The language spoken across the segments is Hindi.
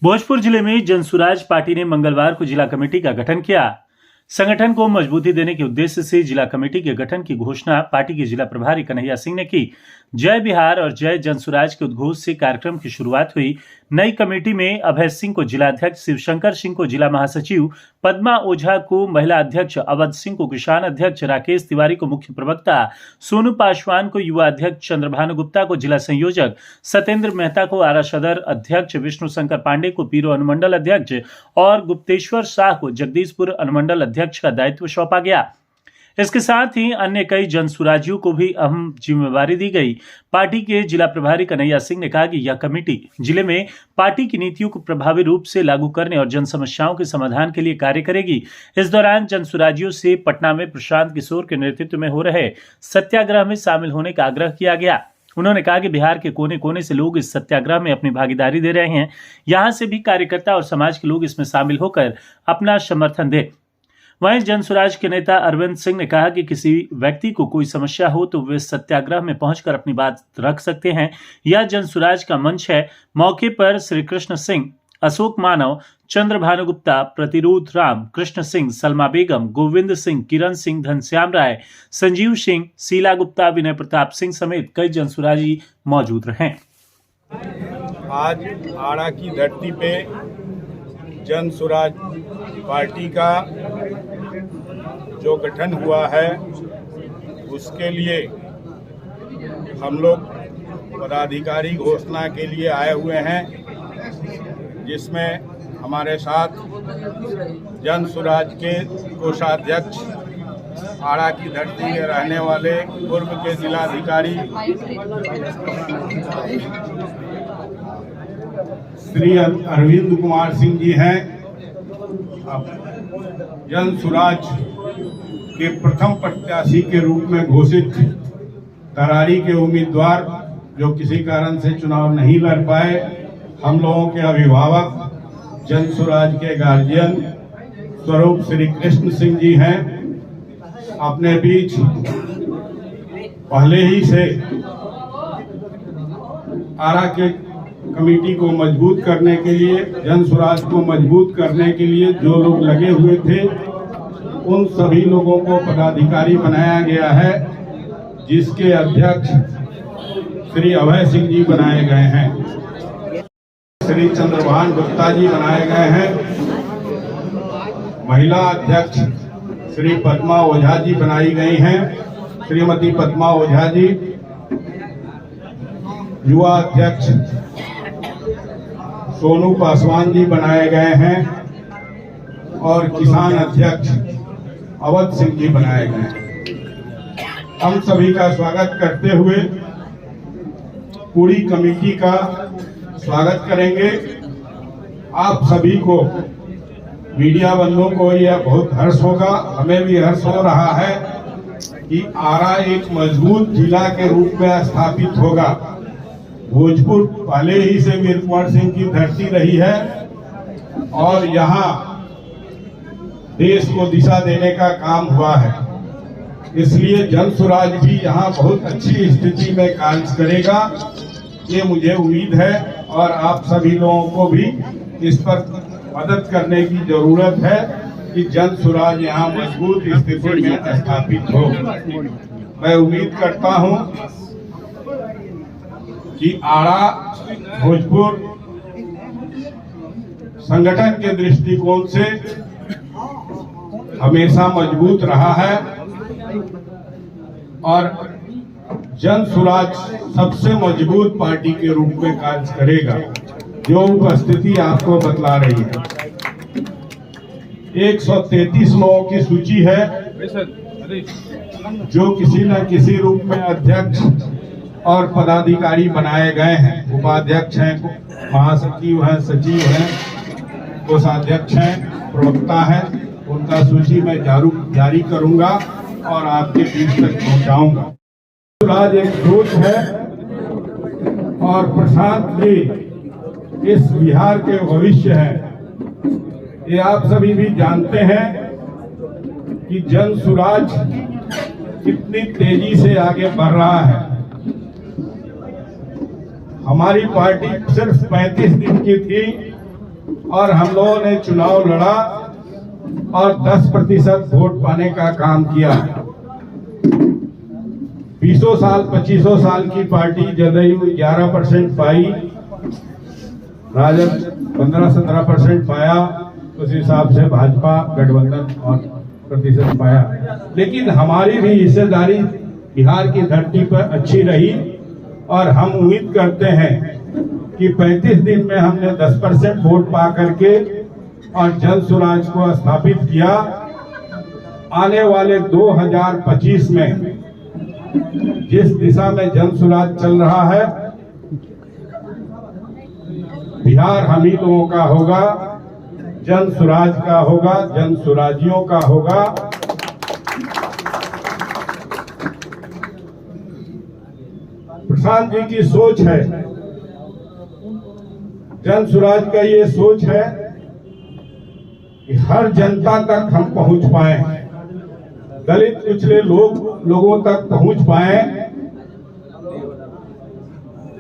भोजपुर जिले में जनसुराज पार्टी ने मंगलवार को जिला कमेटी का गठन किया। संगठन को मजबूती देने के उद्देश्य से जिला कमेटी के गठन की घोषणा पार्टी के जिला प्रभारी कन्हैया सिंह ने की। जय बिहार और जय जनसुराज के उद्घोष से कार्यक्रम की शुरुआत हुई। नई कमेटी में अभय सिंह को जिलाध्यक्ष, शिवशंकर सिंह को जिला महासचिव, पद्मा ओझा को महिला अध्यक्ष, अवध सिंह को किसान अध्यक्ष, राकेश तिवारी को मुख्य प्रवक्ता, सोनू पासवान को युवा अध्यक्ष, चंद्रभानु गुप्ता को जिला संयोजक, सत्येंद्र मेहता को आरा सदर अध्यक्ष, विष्णु शंकर पांडे को पीरो अनुमंडल अध्यक्ष और गुप्तेश्वर शाह को जगदीशपुर अनुमंडल अध्यक्ष का दायित्व सौंपा गया। इसके साथ ही अन्य कई जनसुराजियों को भी अहम जिम्मेवारी दी गई। पार्टी के जिला प्रभारी कन्हैया सिंह ने कहा कि यह कमेटी जिले में पार्टी की नीतियों को प्रभावी रूप से लागू करने और जन समस्याओं के समाधान के लिए कार्य करेगी। इस दौरान जनसुराजियों से पटना में प्रशांत किशोर के नेतृत्व में हो रहे सत्याग्रह में शामिल होने का आग्रह किया गया। उन्होंने कहा कि बिहार के कोने कोने से लोग इस सत्याग्रह में अपनी भागीदारी दे रहे हैं। यहां से भी कार्यकर्ता और समाज के लोग इसमें शामिल होकर अपना समर्थन दें। वहीं जनसुराज के नेता अरविंद सिंह ने कहा कि किसी व्यक्ति को कोई समस्या हो तो वे सत्याग्रह में पहुंचकर अपनी बात रख सकते हैं। यह जनसुराज का मंच है। मौके पर श्री कृष्ण सिंह, अशोक मानव, चंद्रभानु गुप्ता, प्रतिरोध राम, कृष्ण सिंह, सलमा बेगम, गोविंद सिंह, किरण सिंह, घनश्याम राय, संजीव सिंह, शीला गुप्ता, विनय प्रताप सिंह समेत कई जनसुराजी मौजूद रहे। आज आड़ा की धरती पे जनसुराज पार्टी का जो गठन हुआ है उसके लिए हम लोग पदाधिकारी घोषणा के लिए आए हुए हैं, जिसमें हमारे साथ जनसुराज के कोषाध्यक्ष, आड़ा की धरती के रहने वाले पूर्व के जिलाधिकारी श्री अरविंद कुमार सिंह जी हैं। जनसुराज के प्रथम प्रत्याशी के रूप में घोषित तरारी के उम्मीदवार जो किसी कारण से चुनाव नहीं लड़ पाए, हम लोगों के अभिभावक जनसुराज के गार्जियन स्वरूप श्री कृष्ण सिंह जी हैं। अपने बीच पहले ही से आरा के कमेटी को मजबूत करने के लिए, जनसुराज को मजबूत करने के लिए जो लोग लगे हुए थे उन सभी लोगों को पदाधिकारी बनाया गया है, जिसके अध्यक्ष श्री अभय सिंह जी बनाए गए हैं, श्री चंद्रभानु गुप्ता जी बनाए गए हैं, महिला अध्यक्ष श्री पद्मा ओझा जी बनाई गई हैं, श्रीमती पद्मा ओझा जी, युवा अध्यक्ष सोनू पासवान जी बनाए गए हैं और किसान अध्यक्ष अवध सिंह जी बनाए गए हैं। हम सभी का स्वागत करते हुए पूरी कमेटी का स्वागत करेंगे। आप सभी को, मीडिया बंधुओं को यह बहुत हर्ष होगा, हमें भी हर्ष हो रहा है कि आरा एक मजबूत जिला के रूप में स्थापित होगा। भोजपुर पहले ही से वीर कुंवर सिंह की धरती रही है और यहाँ देश को दिशा देने का काम हुआ है, इसलिए जनसुराज भी यहाँ बहुत अच्छी स्थिति में कार्य करेगा, ये मुझे उम्मीद है। और आप सभी लोगों को भी इस पर मदद करने की जरूरत है कि जनसुराज यहाँ मजबूत स्थिति में स्थापित हो। मैं उम्मीद करता हूँ कि आड़ा भोजपुर संगठन के दृष्टिकोण से हमेशा मजबूत रहा है और जनसुराज सबसे मजबूत पार्टी के रूप में कार्य करेगा, जो उपस्थिति आपको बतला रही है। 133 लोगों की सूची है जो किसी न किसी रूप में अध्यक्ष और पदाधिकारी बनाए गए हैं। उपाध्यक्ष हैं, महासचिव हैं, सचिव हैं, कोषाध्यक्ष हैं, प्रवक्ता हैं। उनका सूची मैं जारी करूंगा और आपके बीच तक पहुंचाऊंगा। राज एक स्रोत है और प्रशांत जी इस बिहार के भविष्य है। ये आप सभी भी जानते हैं कि जनसुराज कितनी तेजी से आगे बढ़ रहा है। हमारी पार्टी सिर्फ 35 दिन की थी और हम लोगों ने चुनाव लड़ा और 10% वोट पाने का काम किया। 20 साल 25 साल की पार्टी जदयू 11% पाई, राजद 15-17% पाया, उस हिसाब से भाजपा गठबंधन और प्रतिशत पाया। लेकिन हमारी भी हिस्सेदारी बिहार की धरती पर अच्छी रही और हम उम्मीद करते हैं कि 35 दिन में हमने 10% वोट पा करके और जन स्वराज को स्थापित किया। आने वाले 2025 में जिस दिशा में जन स्वराज चल रहा है, बिहार हम ही लोगों का होगा, जन स्वराज का होगा, जन स्वराजियों का होगा। प्रशांत जी की सोच है, जन स्वराज का ये सोच है कि हर जनता तक हम पहुंच पाए, दलित पिछड़े लोगों तक पहुंच पाए,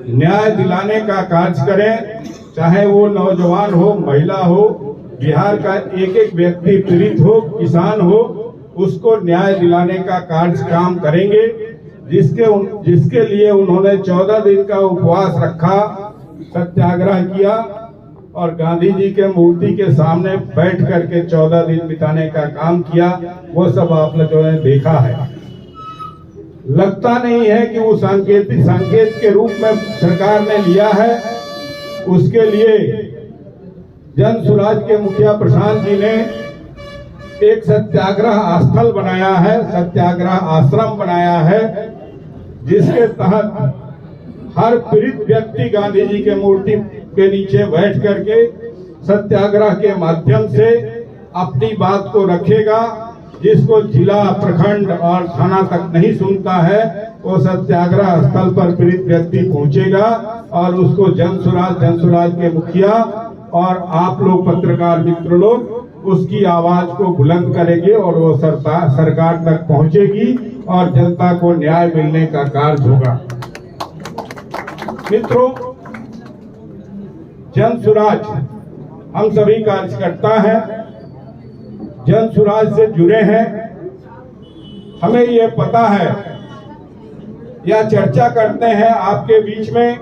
न्याय दिलाने का कार्य करें, चाहे वो नौजवान हो, महिला हो, बिहार का एक एक व्यक्ति पीड़ित हो, किसान हो, उसको न्याय दिलाने का कार्य काम करेंगे। जिसके लिए उन्होंने 14 दिन का उपवास रखा, सत्याग्रह किया और गांधी जी के मूर्ति के सामने बैठ करके 14 दिन बिताने का काम किया। वो सब आप लोगों ने देखा है। लगता नहीं है कि वो संकेत के रूप में सरकार ने लिया है। उसके लिए जन स्वराज के मुखिया प्रशांत जी ने एक सत्याग्रह स्थल बनाया है, सत्याग्रह आश्रम बनाया है, जिसके तहत हर पीड़ित व्यक्ति गांधी जी के मूर्ति के नीचे बैठ करके सत्याग्रह के माध्यम से अपनी बात को रखेगा। जिसको जिला, प्रखंड और थाना तक नहीं सुनता है, वो सत्याग्रह स्थल पर पीड़ित व्यक्ति पहुंचेगा और उसको जन स्वराज के मुखिया और आप लोग पत्रकार मित्र लोग उसकी आवाज को बुलंद करेंगे और वो सरकार तक पहुंचेगी और जनता को न्याय मिलने का कार्य होगा। मित्रों, जन स्वराज हम सभी कार्यकर्ता हैं, जन स्वराज से जुड़े हैं। हमें ये पता है या चर्चा करते हैं आपके बीच में,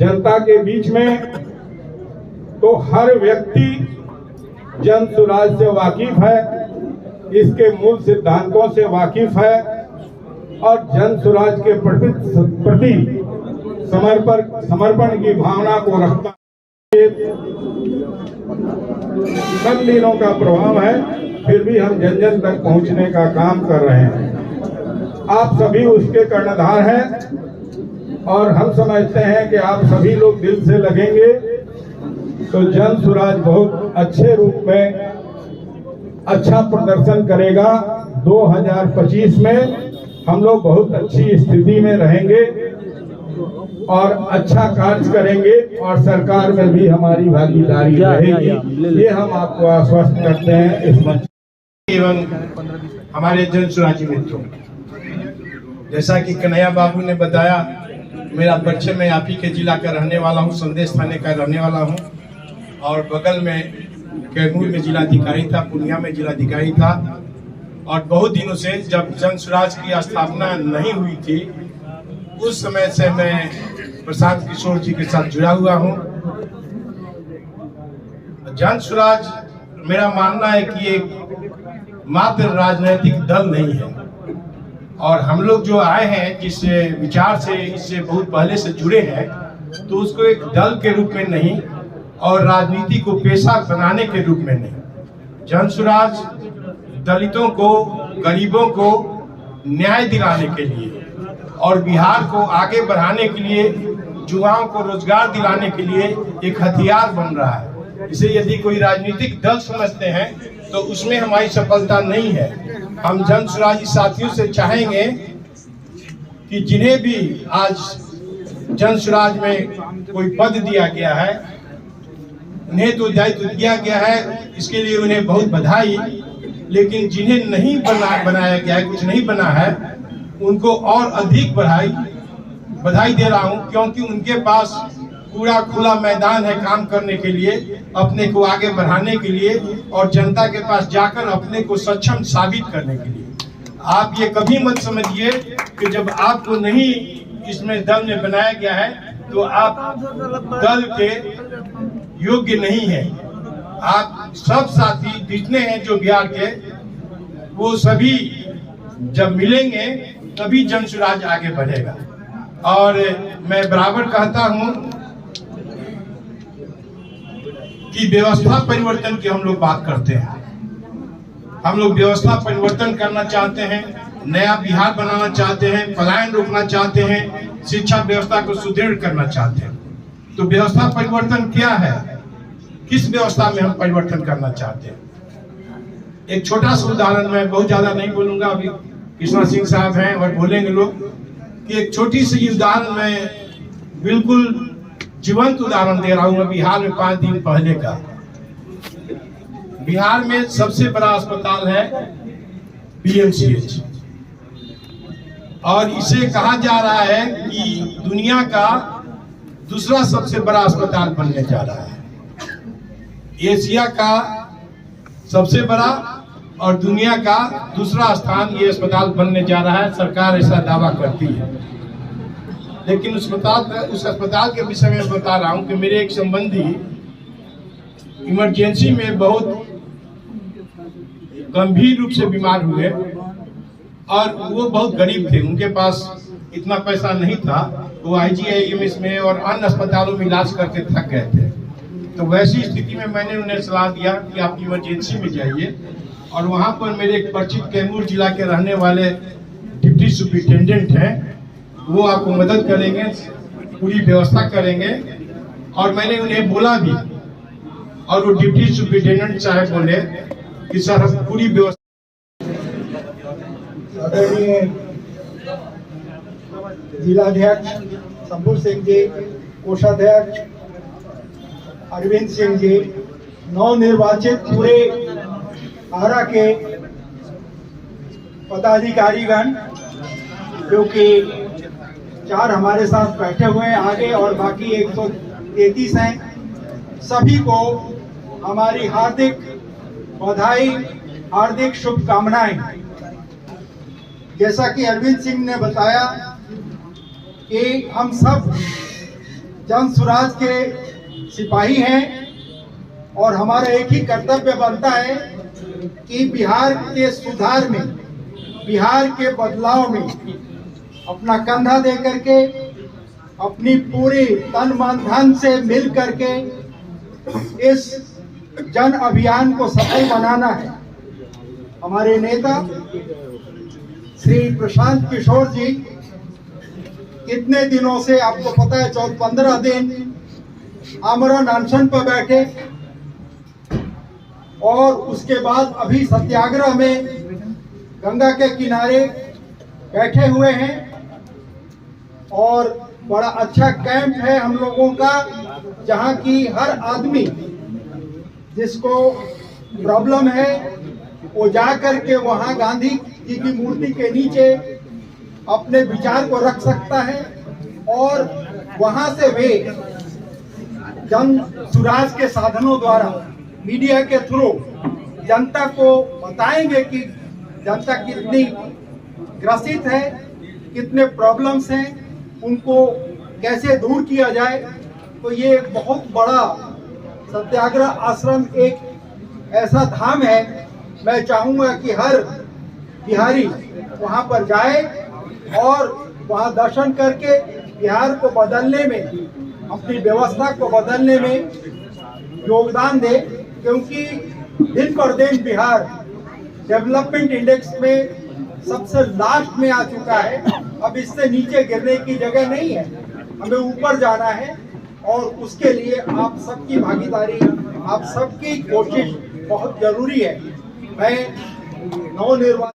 जनता के बीच में, तो हर व्यक्ति जन स्वराज से वाकिफ है, इसके मूल सिद्धांतों से वाकिफ है और जन स्वराज के प्रति समर्पण की भावना को रखता है। कम दिनों का प्रभाव है, फिर भी हम जन जन तक पहुंचने का काम कर रहे हैं। आप सभी उसके कर्णधार हैं और हम समझते हैं कि आप सभी लोग दिल से लगेंगे तो जन स्वराज बहुत अच्छे रूप में अच्छा प्रदर्शन करेगा। 2025 में हम लोग बहुत अच्छी स्थिति में रहेंगे और अच्छा कार्य करेंगे और सरकार में भी हमारी भागीदारी रहेगी। ये हम आपको आश्वस्त करते हैं इस मंच एवं हमारे जन स्वराजी मित्रों। जैसा कि कन्हैया बाबू ने बताया, मेरा परिचय, मैं आप ही के जिला का रहने वाला हूँ, संदेश थाने का रहने वाला हूँ और बगल में कैमूर में जिलाधिकारी था, पूर्णिया में जिलाधिकारी था और बहुत दिनों से जब जन स्वराज की स्थापना नहीं हुई थी उस समय से मैं प्रशांत किशोर जी के साथ जुड़ा हुआ हूँ। जन स्वराज मेरा मानना है कि एक मात्र राजनीतिक दल नहीं है और हम लोग जो आए हैं जिस विचार से इससे बहुत पहले से जुड़े हैं, तो उसको एक दल के रूप में नहीं और राजनीति को पेशा बनाने के रूप में नहीं। जन स्वराज दलितों को, गरीबों को न्याय दिलाने के लिए और बिहार को आगे बढ़ाने के लिए, युवाओं को रोजगार दिलाने के लिए एक हथियार बन रहा है। इसे यदि कोई राजनीतिक दल समझते हैं तो उसमें हमारी सफलता नहीं है। हम जन स्वराजी साथियों से चाहेंगे कि जिन्हें भी आज जन स्वराज में कोई पद दिया गया है, उन्हें तो दायित्व दिया गया है, इसके लिए उन्हें बहुत बधाई। लेकिन जिन्हें नहीं बनाया गया है, कुछ नहीं बना है, उनको और अधिक बधाई दे रहा हूं, क्योंकि उनके पास पूरा खुला मैदान है काम करने के लिए, अपने को आगे बढ़ाने के लिए और जनता के पास जाकर अपने को सक्षम साबित करने के लिए। आप ये कभी मत समझिए कि जब आपको नहीं इसमें दल में बनाया गया है तो आप दल के योग्य नहीं है। आप सब साथी जितने हैं जो बिहार के, वो सभी जब मिलेंगे तभी जन स्वराज आगे बढ़ेगा। और मैं बराबर कहता हूं कि व्यवस्था परिवर्तन की हम लोग बात करते हैं। हम लोग व्यवस्था परिवर्तन करना चाहते हैं, नया बिहार बनाना चाहते हैं, पलायन रोकना चाहते हैं, शिक्षा व्यवस्था को सुदृढ़ करना चाहते हैं। तो व्यवस्था परिवर्तन क्या है, किस व्यवस्था में हम परिवर्तन करना चाहते हैं? एक छोटा सा उदाहरण, मैं बहुत ज्यादा नहीं बोलूंगा, अभी कृष्णा सिंह साहब हैं और बोलेंगे लोग, कि एक छोटी सी उदाहरण मैं बिल्कुल जीवंत उदाहरण दे रहा हूं। बिहार में 5 दिन पहले का, बिहार में सबसे बड़ा अस्पताल है PMCH, और इसे कहा जा रहा है कि दुनिया का दूसरा सबसे बड़ा अस्पताल बनने जा रहा है। एशिया का सबसे बड़ा और दुनिया का दूसरा स्थान ये अस्पताल बनने जा रहा है। सरकार ऐसा दावा करती है, लेकिन उस अस्पताल के विषय में बता रहा हूं कि मेरे एक संबंधी इमरजेंसी में बहुत गंभीर रूप से बीमार हुए और वो बहुत गरीब थे, उनके पास इतना पैसा नहीं था, वो IGIMS में और अन्य अस्पतालों में इलाज करके थक गए थे। तो वैसी स्थिति में मैंने उन्हें सलाह दिया कि आप इमरजेंसी में जाइए, और वहां पर मेरे एक परिचित कैमूर जिला के रहने वाले डिप्टी सुपरिटेंडेंट हैं, वो आपको मदद करेंगे, पूरी व्यवस्था करेंगे। और मैंने उन्हें बोला भी, और वो डिप्टी सुपरिटेंडेंट साहब बोले कि सर हम पूरी व्यवस्था। आदरणीय जिलाध्यक्ष संपूर्ण सिंह जी, कोषाध्यक्ष अरविंद सिंह जी, नवनिर्वाचित पूरे आरा के पदाधिकारीगण, जो कि 4 हमारे साथ बैठे हुए हैं आगे और बाकी 133 हैं, सभी को हमारी हार्दिक बधाई, हार्दिक शुभकामनाएं। जैसा कि अरविंद सिंह ने बताया कि हम सब जन स्वराज के सिपाही हैं और हमारा एक ही कर्तव्य बनता है कि बिहार के सुधार में, बिहार के बदलाव में अपना कंधा दे करके, अपनी पूरी तन मन धन से मिल करके इस जन अभियान को सफल बनाना है। हमारे नेता श्री प्रशांत किशोर जी कितने दिनों से, आपको पता है, 15 दिन आमरण अनशन पर बैठे और उसके बाद अभी सत्याग्रह में गंगा के किनारे बैठे हुए हैं। और बड़ा अच्छा कैंप है हम लोगों का, जहां की हर आदमी जिसको प्रॉब्लम है वो जा करके वहां गांधी जी की मूर्ति के नीचे अपने विचार को रख सकता है और वहां से वे जन स्वराज के साधनों द्वारा, मीडिया के थ्रू जनता को बताएंगे कि जनता कितनी ग्रसित है, कितने प्रॉब्लम्स हैं, उनको कैसे दूर किया जाए। तो ये एक बहुत बड़ा सत्याग्रह आश्रम एक ऐसा धाम है, मैं चाहूंगा कि हर बिहारी वहां पर जाए और वहां दर्शन करके बिहार को बदलने में, अपनी व्यवस्था को बदलने में योगदान दे, क्योंकि दिन पर दिन बिहार डेवलपमेंट इंडेक्स में सबसे लास्ट में आ चुका है। अब इससे नीचे गिरने की जगह नहीं है, हमें ऊपर जाना है और उसके लिए आप सबकी भागीदारी, आप सबकी कोशिश बहुत जरूरी है। मैं नवनिर्वाचित